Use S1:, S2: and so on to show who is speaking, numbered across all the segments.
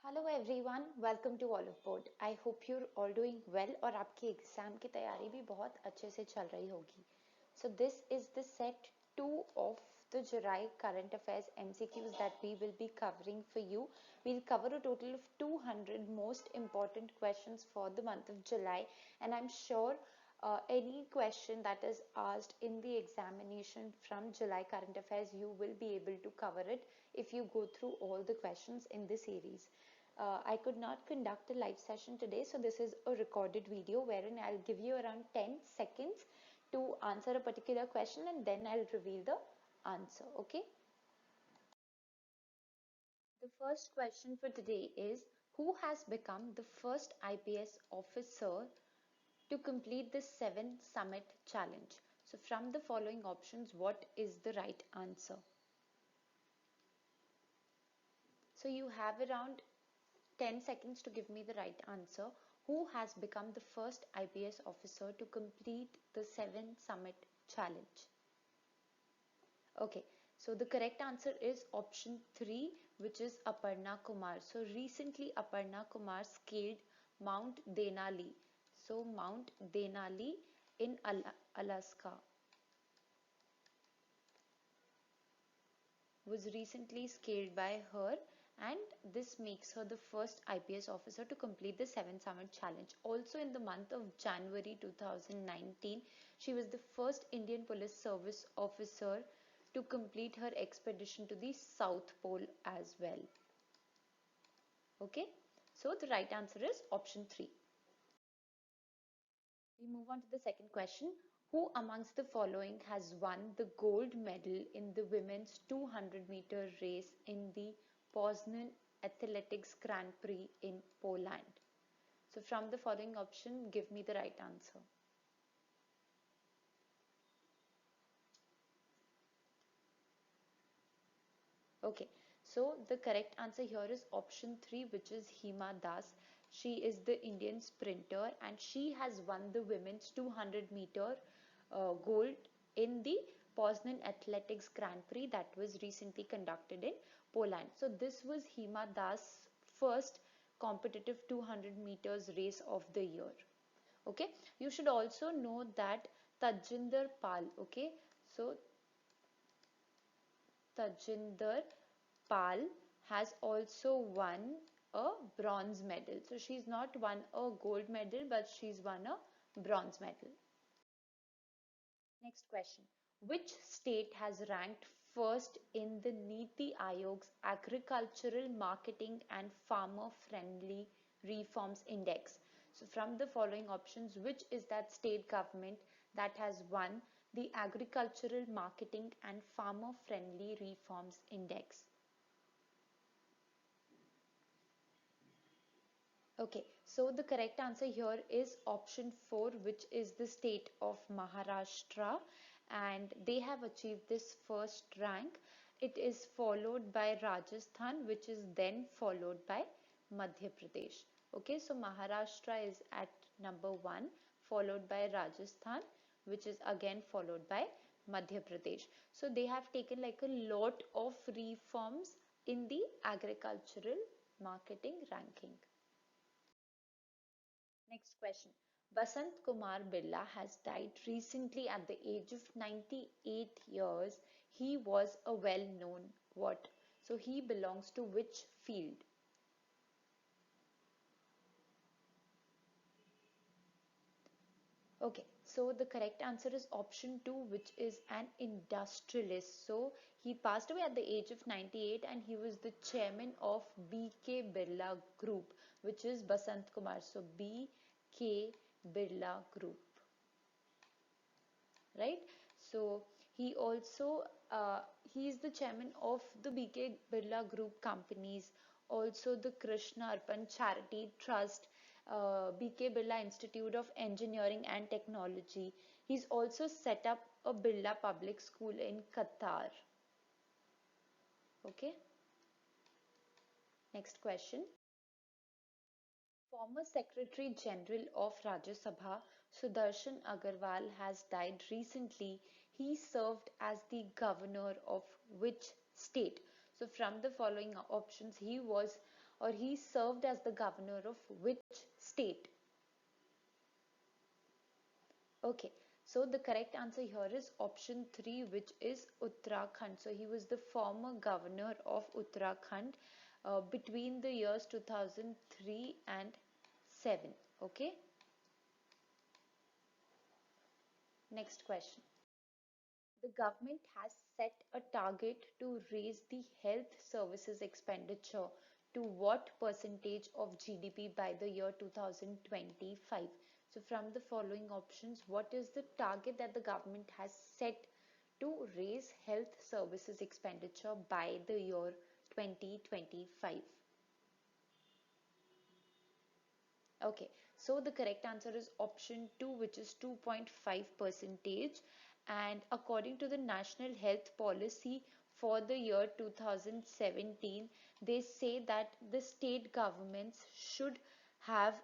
S1: Hello everyone, welcome to Oliveboard। I hope you're all doing well और आपकी exam की तैयारी भी बहुत अच्छे से चल रही होगी। So this is the set 2 of the July current affairs MCQs that we will be covering for you. We'll cover a total of 200 most important questions for the month of July, and I'm sure any question that is asked in the examination from July current affairs, you will be able to cover it if you go through all the questions in this series. I could not conduct a live session today, so this is a recorded video wherein I'll give you around 10 seconds to answer a particular question and then I'll reveal the answer. Okay. The first question for today is, who has become the first IPS officer to complete the 7 Summit Challenge? So from the following options, what is the right answer? So you have around 10 seconds to give me the right answer. Who has become the first IPS officer to complete the 7 Summit Challenge? Okay, so the correct answer is option 3, which is Aparna Kumar. So recently Aparna Kumar scaled Mount Denali. So Mount Denali in Alaska was recently scaled by her, and this makes her the first IPS officer to complete the 7 Summit Challenge. Also in the month of January 2019, she was the first Indian Police Service officer to complete her expedition to the South Pole as well. Okay, so the right answer is option 3. We move on to the second question. Who amongst the following has won the gold medal in the women's 200-meter race in the Pornan Athletics Grand Prix in Poland? So from the following option, give me the right answer. Okay, so the correct answer here is option 3, which is Hima Das. She is the Indian sprinter and she has won the women's 200-meter gold in the Poznan Athletics Grand Prix that was recently conducted in Poland. So this was Hima Das' first competitive 200 meters race of the year. Okay, you should also know that Tajinder Pal, okay, so Tajinder Pal has also won a bronze medal. So she's not won a gold medal, but she's won a bronze medal. Next question. Which state has ranked first in the NITI Aayog's Agricultural Marketing and Farmer Friendly Reforms Index? So from the following options, which is that state government that has won the Agricultural Marketing and Farmer Friendly Reforms Index? Okay, so the correct answer here is option 4, which is the state of Maharashtra, and they have achieved this first rank. It is followed by Rajasthan, which is then followed by Madhya Pradesh. Okay, so Maharashtra is at number 1, followed by Rajasthan, which is again followed by Madhya Pradesh. So they have taken like a lot of reforms in the agricultural marketing ranking. Next question. Basant Kumar Birla has died recently at the age of 98 years. He was a well-known what? So he belongs to which field? Okay, so the correct answer is option 2, which is an industrialist. So he passed away at the age of 98 and he was the chairman of BK Birla Group, which is Basant Kumar. So BK Birla Group. Right, so he also he is the chairman of the BK Birla Group companies, also the Krishna Arpan Charity Trust, BK Birla Institute of Engineering and Technology. He's also set up a Birla Public School in Qatar. Okay, next question. Former Secretary General of Rajya Sabha Sudershan Agarwal has died recently. He served as the governor of which state? So from the following options, he was or he served as the governor of which state? Okay, so the correct answer here is option 3, which is Uttarakhand. So he was the former governor of Uttarakhand between the years 2003 and 7. Okay. Next question. The government has set a target to raise the health services expenditure to what percentage of GDP by the year 2025? So from the following options, what is the target that the government has set to raise health services expenditure by the year 2025? Okay, so the correct answer is option 2, which is 2.5%. And according to the National Health Policy for the year 2017, they say that the state governments should have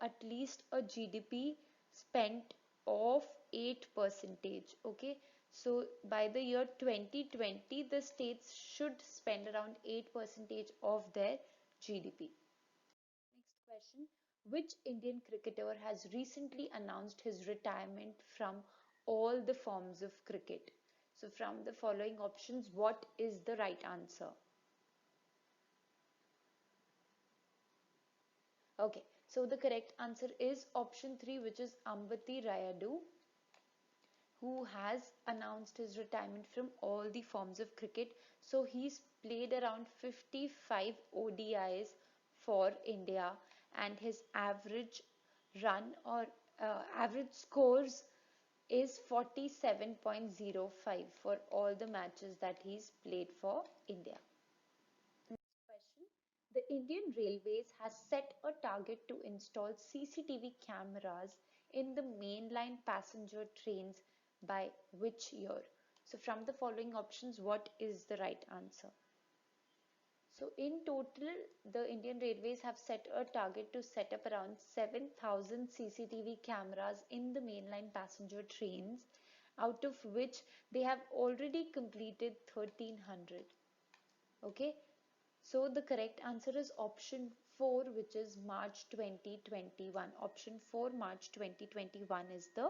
S1: at least a GDP spent of 8%. Okay, so by the year 2020, the states should spend around 8% of their GDP. Next question. Which Indian cricketer has recently announced his retirement from all the forms of cricket? So from the following options, what is the right answer? Okay, so the correct answer is option 3, which is Ambati Rayudu, who has announced his retirement from all the forms of cricket. So he's played around 55 ODIs for India, and his average run or average scores is 47.05 for all the matches that he's played for India. Next question. The Indian Railways has set a target to install CCTV cameras in the mainline passenger trains by which year? So from the following options, what is the right answer? So in total, the Indian Railways have set a target to set up around 7,000 CCTV cameras in the mainline passenger trains, out of which they have already completed 1,300. Okay, so the correct answer is option 4, which is March 2021. Option 4, March 2021 is the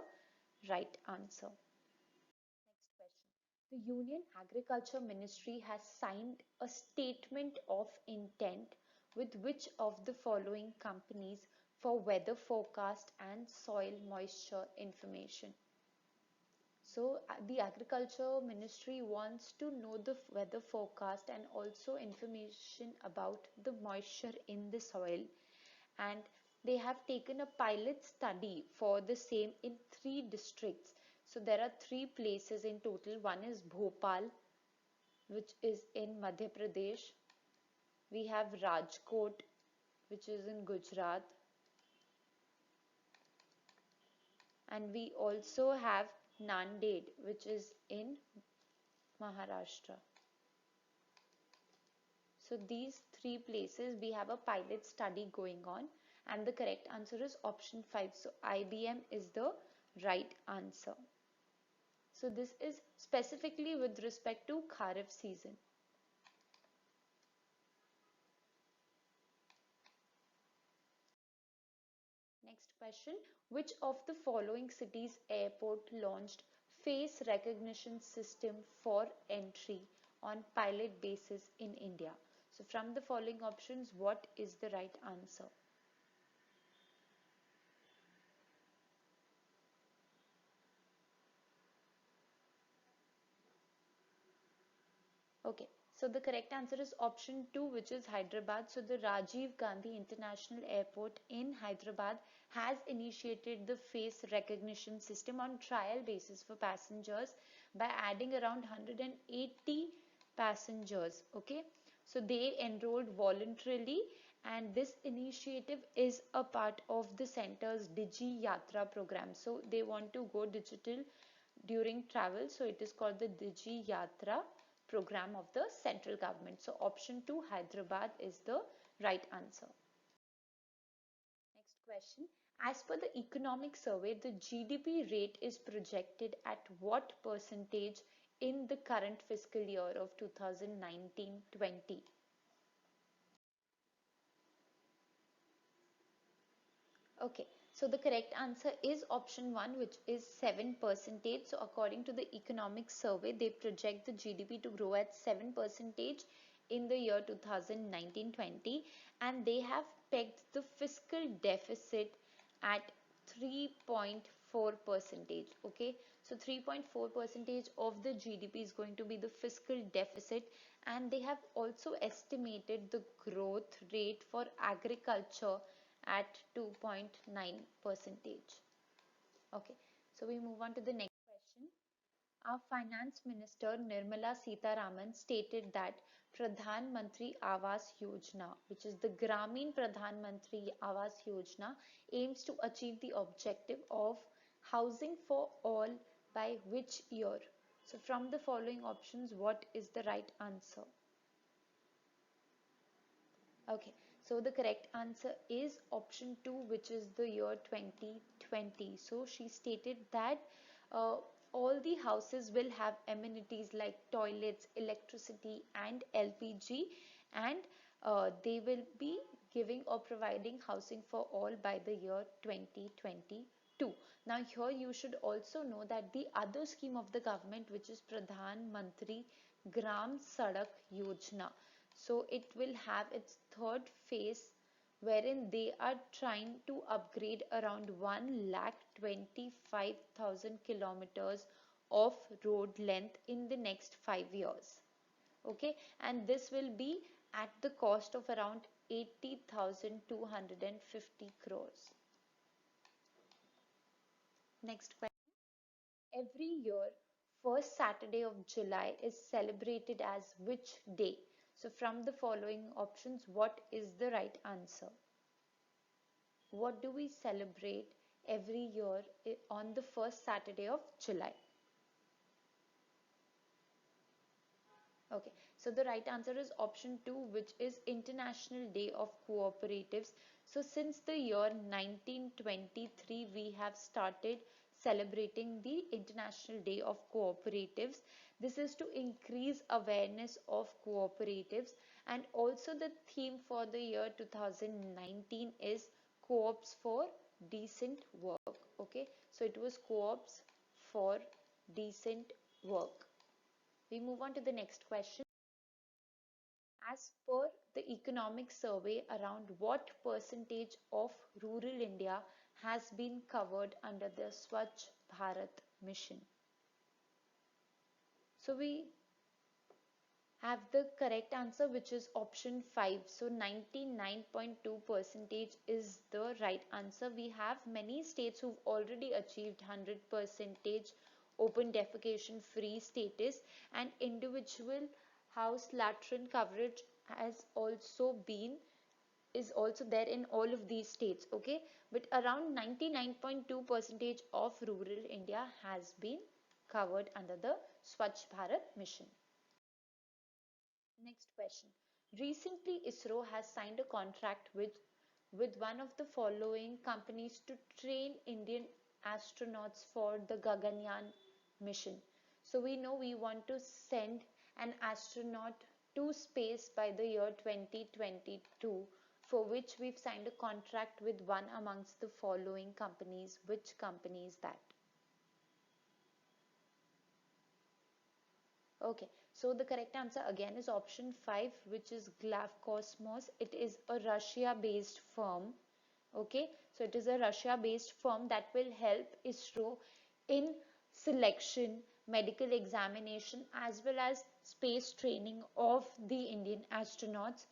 S1: right answer. Next question. The Union Agriculture Ministry has signed a statement of intent with which of the following companies for weather forecast and soil moisture information? So the Agriculture Ministry wants to know the weather forecast and also information about the moisture in the soil, and they have taken a pilot study for the same in 3 districts. So there are 3 places in total. One is Bhopal, which is in Madhya Pradesh. We have Rajkot, which is in Gujarat. And we also have Nanded, which is in Maharashtra. So these 3 places we have a pilot study going on, and the correct answer is option 5. So IBM is the right answer. So this is specifically with respect to Kharif season. Next question. Which of the following cities' airport launched face recognition system for entry on pilot basis in India? So from the following options, what is the right answer? Okay, so the correct answer is option 2, which is Hyderabad. So the Rajiv Gandhi International Airport in Hyderabad has initiated the face recognition system on trial basis for passengers by adding around 180 passengers. Okay, so they enrolled voluntarily, and this initiative is a part of the center's Digi Yatra program. So they want to go digital during travel, so it is called the Digi Yatra program of the central government. So option 2, Hyderabad, is the right answer. Next question. As per the economic survey, the GDP rate is projected at what percentage in the current fiscal year of 2019-20? Okay, so the correct answer is option 1, which is 7%. So according to the economic survey, they project the GDP to grow at 7% in the year 2019-20, and they have pegged the fiscal deficit at 3.4 percentage. Okay, so 3.4 percentage of the GDP is going to be the fiscal deficit, and they have also estimated the growth rate for agriculture at 2.9 percentage. Okay, so we move on to the next question. Our Finance Minister Nirmala Sitharaman stated that Pradhan Mantri Awas Yojana, which is the Gramin Pradhan Mantri Awas Yojana, aims to achieve the objective of housing for all by which year? So from the following options, what is the right answer? Okay, so the correct answer is option 2, which is the year 2020. So she stated that uh, all the houses will have amenities like toilets, electricity and LPG, and they will be giving or providing housing for all by the year 2022. Now here you should also know that the other scheme of the government, which is Pradhan Mantri Gram Sadak Yojana, so it will have its third phase, wherein they are trying to upgrade around 1,25,000 kilometers of road length in the next 5 years. Okay, and this will be at the cost of around 80,250 crores. Next question. Every year, first Saturday of July is celebrated as which day? So from the following options, what is the right answer? What do we celebrate every year on the first Saturday of July? Okay, so the right answer is option 2, which is International Day of Cooperatives. So since the year 1923, we have started celebrating the International Day of Cooperatives. This is to increase awareness of cooperatives, and also the theme for the year 2019 is Co-ops for Decent Work. Okay, so it was Co-ops for Decent Work. We move on to the next question. As per the economic survey, around what percentage of rural India has been covered under the Swachh Bharat mission? So we have the correct answer, which is option 5. So 99.2 percentage is the right answer. We have many states who've already achieved 100 percentage open defecation free status, and individual house latrine coverage is also there in all of these states. Okay, but around 99.2 percentage of rural India has been covered under the Swachh Bharat mission. Next question. Recently, ISRO has signed a contract with one of the following companies to train Indian astronauts for the Gaganyaan mission. So we know we want to send an astronaut to space by the year 2022, for which we've signed a contract with one amongst the following companies. Which company is that? Okay, so the correct answer again is option 5, which is Glavcosmos. It is a Russia-based firm. Okay, so it is a Russia-based firm that will help ISRO in selection, medical examination, as well as space training of the Indian astronauts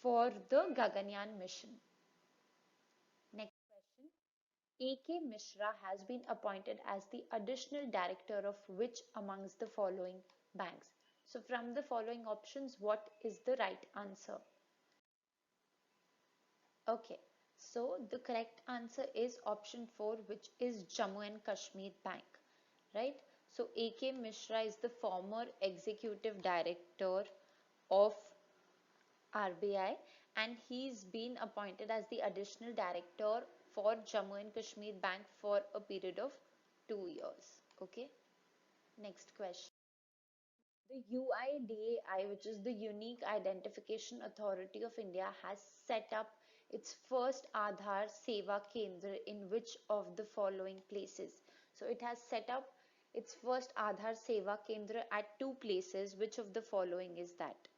S1: for the Gaganyaan mission. Next question. A.K. Mishra has been appointed as the additional director of which amongst the following banks? So from the following options, what is the right answer? Okay, so the correct answer is option 4, which is Jammu and Kashmir Bank, right? So A.K. Mishra is the former executive director of RBI, and he's been appointed as the additional director for Jammu and Kashmir Bank for a period of 2 years. Okay, next question. The UIDAI, which is the Unique Identification Authority of India, has set up its first Aadhaar Seva Kendra in which of the following places? So it has set up its first Aadhaar Seva Kendra at two places. Which of the following is that?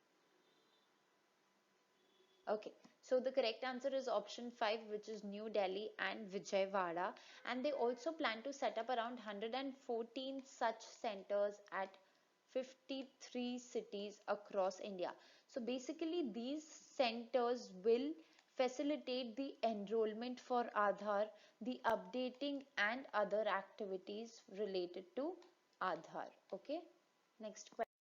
S1: Okay, so the correct answer is option 5, which is New Delhi and Vijayawada, and they also plan to set up around 114 such centers at 53 cities across India. So basically these centers will facilitate the enrollment for Aadhaar, the updating and other activities related to Aadhaar. Okay, next question.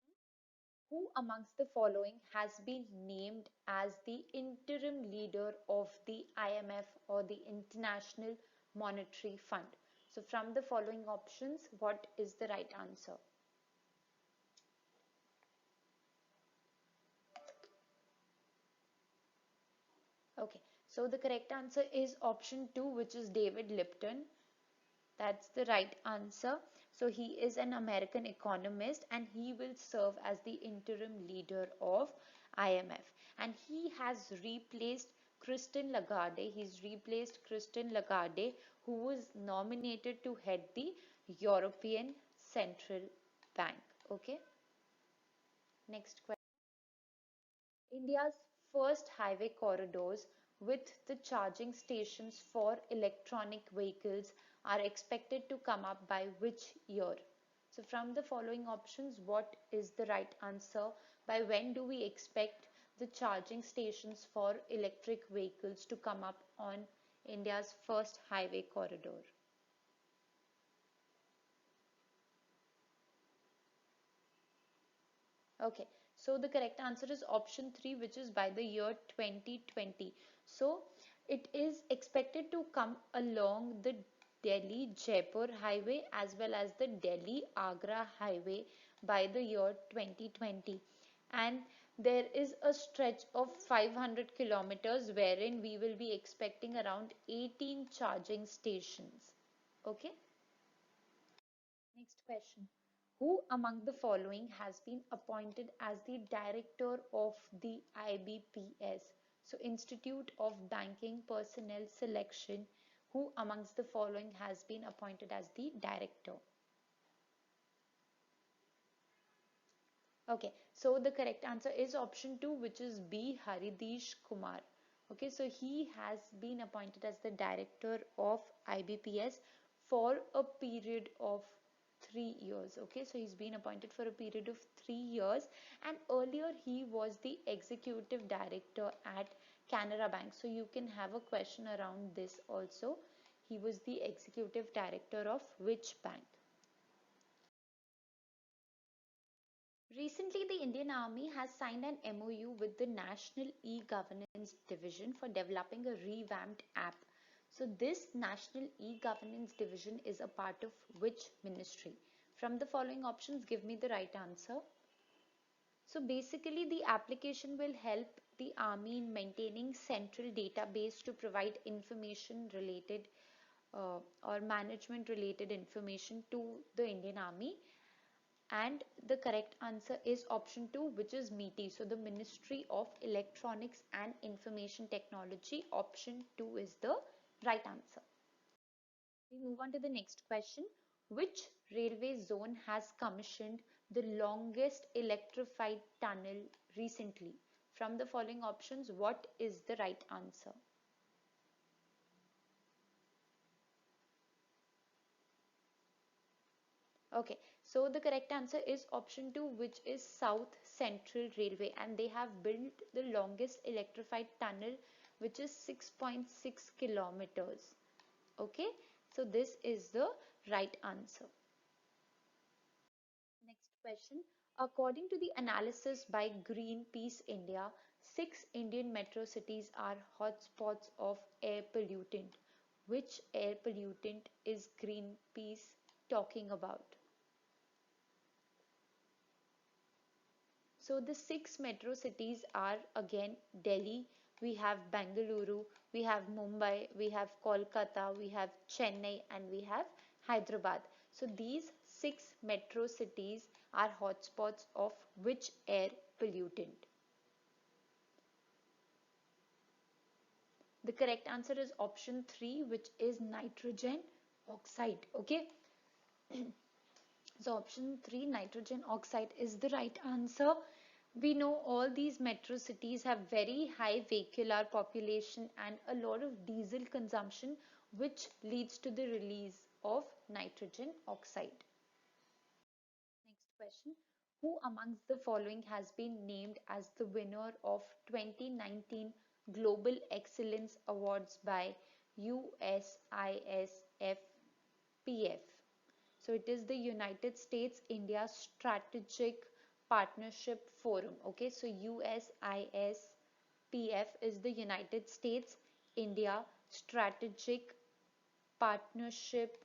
S1: Who amongst the following has been named as the interim leader of the IMF or the International Monetary Fund? So from the following options, what is the right answer? Okay, so the correct answer is option 2, which is David Lipton. That's the right answer. So he is an American economist and he will serve as the interim leader of IMF. And he has replaced Christine Lagarde. He's replaced Christine Lagarde, who was nominated to head the European Central Bank. Okay. Next question. India's first highway corridors with the charging stations for electronic vehicles are expected to come up by which year? So from the following options, what is the right answer? By when do we expect the charging stations for electric vehicles to come up on India's first highway corridor? Okay, so the correct answer is option 3, which is by the year 2020. So it is expected to come along the Delhi Jaipur highway as well as the Delhi Agra highway by the year 2020. And there is a stretch of 500 kilometers wherein we will be expecting around 18 charging stations. Okay. Next question. Who among the following has been appointed as the director of the IBPS? So Institute of Banking Personnel Selection. Who amongst the following has been appointed as the director? Okay, so the correct answer is option 2, which is B. Haridish Kumar. Okay, so he has been appointed as the director of IBPS for a period of 3 years. Okay, so he's been appointed for a period of 3 years, and earlier he was the executive director at Canara Bank. So you can have a question around this also. He was the executive director of which bank? Recently, the Indian Army has signed an MOU with the National E-Governance Division for developing a revamped app. So this National E-Governance Division is a part of which ministry? From the following options, give me the right answer. So basically, the application will help the Army in maintaining central database to provide information related or management related information to the Indian Army. And the correct answer is option 2, which is MeitY. So the Ministry of Electronics and Information Technology. Option 2 is the right answer. We move on to the next question. Which railway zone has commissioned the longest electrified tunnel recently? From the following options, what is the right answer? Okay, so the correct answer is option 2, which is South Central Railway, and they have built the longest electrified tunnel, which is 6.6 kilometers. Okay, so this is the right answer. Next question. According to the analysis by Greenpeace India, 6 Indian metro cities are hotspots of air pollutant. Which air pollutant is Greenpeace talking about? So the 6 metro cities are again Delhi, we have Bengaluru, we have Mumbai, we have Kolkata, we have Chennai, and we have Hyderabad. So these 6 metro cities are hotspots of which air pollutant? The correct answer is option 3, which is nitrogen oxide. Okay. So option 3, nitrogen oxide, is the right answer. We know all these metro cities have very high vehicular population and a lot of diesel consumption, which leads to the release of nitrogen oxide. Next question. Who amongst the following has been named as the winner of 2019 Global Excellence Awards by USISF PF? So it is the United States India Strategic Partnership Forum. Okay, so USISPF is the United States India Strategic Partnership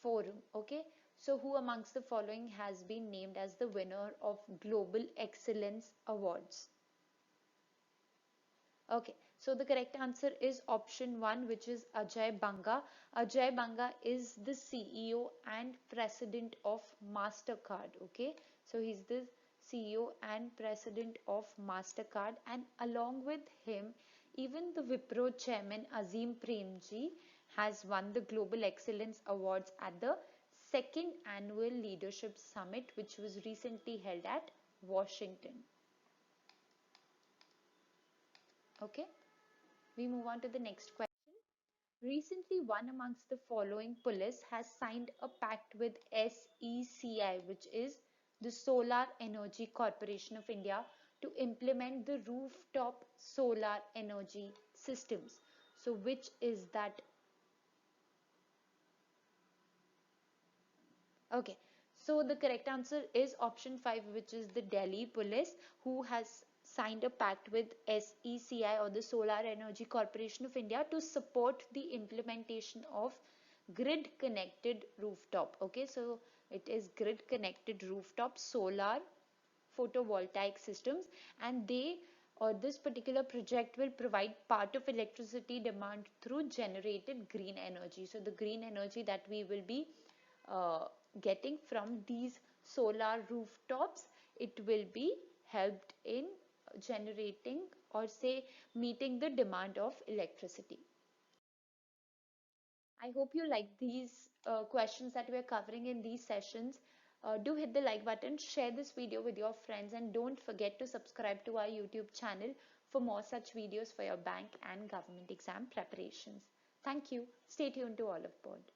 S1: Forum. Okay, so who amongst the following has been named as the winner of Global Excellence Awards? Okay, so the correct answer is option 1, which is Ajay Banga. Ajay Banga is the CEO and President of MasterCard. Okay, so he's the CEO and President of MasterCard, and along with him, even the Wipro Chairman Azim Premji has won the Global Excellence Awards at the second annual Leadership Summit, which was recently held at Washington. Okay, we move on to the next question. Recently, one amongst the following police has signed a pact with SECI, which is the Solar Energy Corporation of India, to implement the rooftop solar energy systems. So which is that? Okay, so the correct answer is option 5, which is the Delhi police, who has signed a pact with SECI, or the Solar Energy Corporation of India, to support the implementation of grid connected rooftop. Okay, so it is grid connected rooftop solar photovoltaic systems, and they, or this particular project, will provide part of electricity demand through generated green energy. So the green energy that we will be getting from these solar rooftops, it will be helped in generating, or say meeting, the demand of electricity. I hope you like these questions that we are covering in these sessions. Do hit the like button, share this video with your friends, and don't forget to subscribe to our YouTube channel for more such videos for your bank and government exam preparations. Thank you. Stay tuned to Oliveboard.